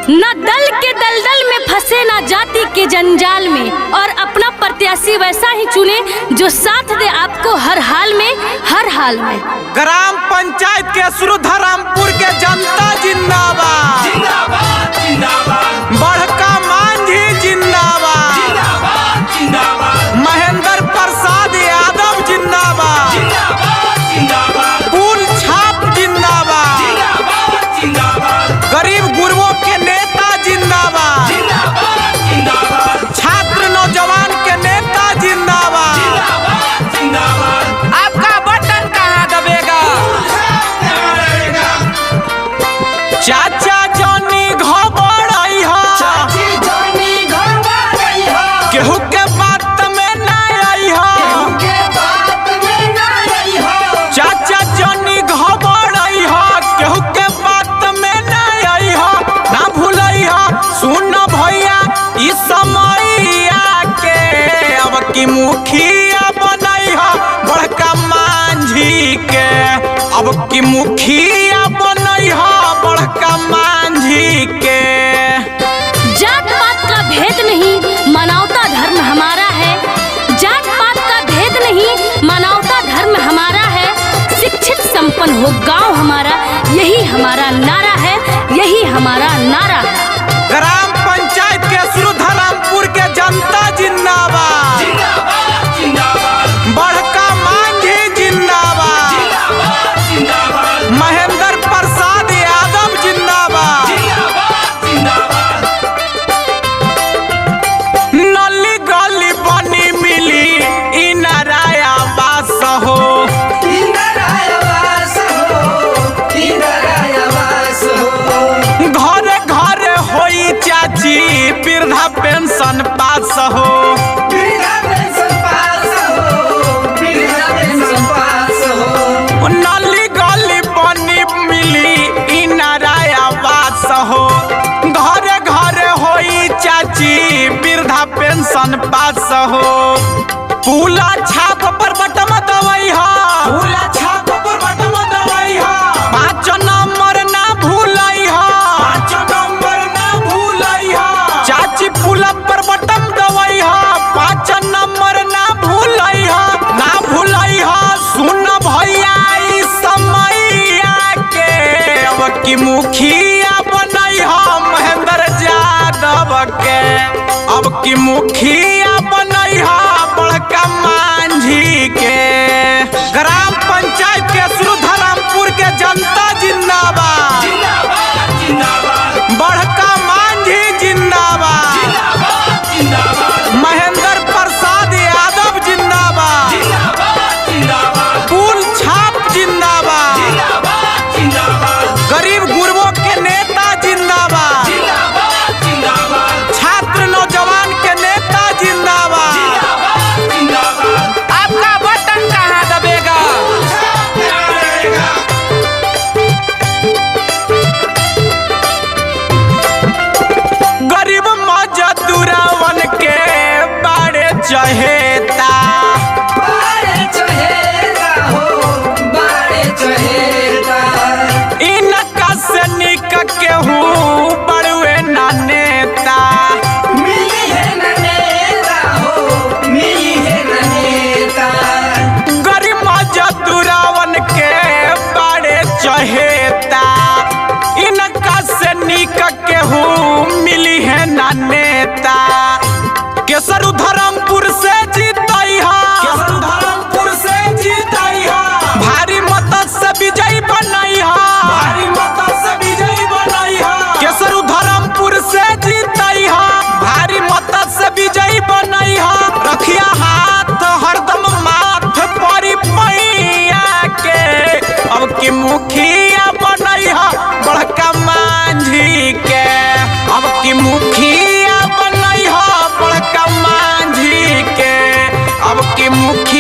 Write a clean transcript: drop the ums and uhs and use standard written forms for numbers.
न दल के दलदल में फंसे न जाति के जंजाल में, और अपना प्रत्याशी वैसा ही चुने जो साथ दे आपको हर हाल में, हर हाल में। ग्राम पंचायत के सुरधरामपुर के जनता जिंदाबाद, जिंदाबाद जिंदाबाद। बड़का मांझी जिंदाबाद, जिंदाबाद जिंदाबाद। महेंद्र प्रसाद यादव जिंदाबाद, जिंदाबाद जिंदाबाद। फूल छाप जिंदाबाद, जिंदाबाद जिंदाबाद। गरीब गुरबों के नेता जिंदाबाद, जिंदाबाद जिंदाबाद। छात्र नौजवान के नेता जिंदाबाद। जिंदाबाद जिंदाबाद। आपका बटन कहाँ दबेगा? चाचा जॉनी घबराई हो, चाची जॉनी घबराई हो, केहू के बात में ना आई हो। के बात में ना आई हो। चाचा जॉनी घबराई हो, केहू के बात में ना आई हो। ना भूलई हो, सुन भैया इस समैया के अब की मुखिया बनई हो बड़का मांझी के। अब की मुखिया बनई हो बड़का मांझी के। जात पात का भेद नहीं, मानवता धर्म हमारा है। जात पात का भेद नहीं, मानवता धर्म हमारा है। शिक्षित संपन्न हो गांव हमारा, यही हमारा नारा है, यही हमारा नारा है। ग्राम पंचायत के सुरधरामपुर के जनता जिंदाबाद, जिंदाबाद जिंदाबाद। बड़का मांझी जिंदाबाद, जिंदाबाद जिंदाबाद। महेंद्र प्रसाद यादव जिंदाबाद। जिंदाबाद जिंदाबाद। नली गली बनी मिली इनाराया बास हो। इंद्रायावास हो, इंद्रायावास हो। घरे घरे होई चाची वृद्धा पेंशन पास हो। वृद्धा पेंशन पास हो, वृद्धा पेंशन पास हो। नली गली बनी मिली इनाराया बास हो। घरे घरे होई चाची वृद्धा पेंशन पास हो। पूला छाप पर बटम दवाई हो, पूला छाप पर बटम दवाई हो। 5 नंबर ना भूलई हो, 5 नंबर ना भूलई हो। चाची पूला पर बटम दवाई हो, 5 नंबर ना भूलई हो, ना भूलई हो। सुन भैया इस समैया के अब की मुखिया बनई हो महेंद्र यादव के। अब की मुखिया बनई हो बड़का मांझी के। ग्राम पंचायत के सुरधरामपुर के जनता जिंदाबाद, जिंदाबाद जिंदाबाद। बड़का मांझी जिंदाबाद, जिंदाबाद जिंदाबाद। महेंद्र प्रसाद यादव जिंदाबाद, जिंदाबाद जिंदाबाद। फूल छाप जिंदाबाद, जिंदाबाद जिंदाबाद। गरीब गुरबों के नेता जिंदाबाद, जिंदाबाद जिंदाबाद। छात्र नौजवान के नेता जिंदाबाद। जिंदाबाद जिंदाबाद। आपका बटन कहाँ दबेगा? गरीब मजदूरवन के बाड़े चहेता, बाड़े चहेता हो, बाड़े चहेता। इनका से निक केहू बड़ुए ना नेता। मिली है न नेता हो, मिली है न नेता। गरीब मजदूरवन के बाड़े चहेता, इनका से निक केहू मिली है ना नेता। केसर धर्मपुर से जीतई हा, केसर धर्मपुर से जीतई हा। भारी मत से विजयी बनई हा, भारी मत से विजयी बनई हा। केसर धर्मपुर से जीतई हा, भारी मत से विजयी बनई हा। रखिया हाथ हरदम माथ परी पैया के। अब की मुखिया बनई हा बड़का मांझी के। अब की मुखिया बनई हा बड़का मांझी के। अब की मुखिया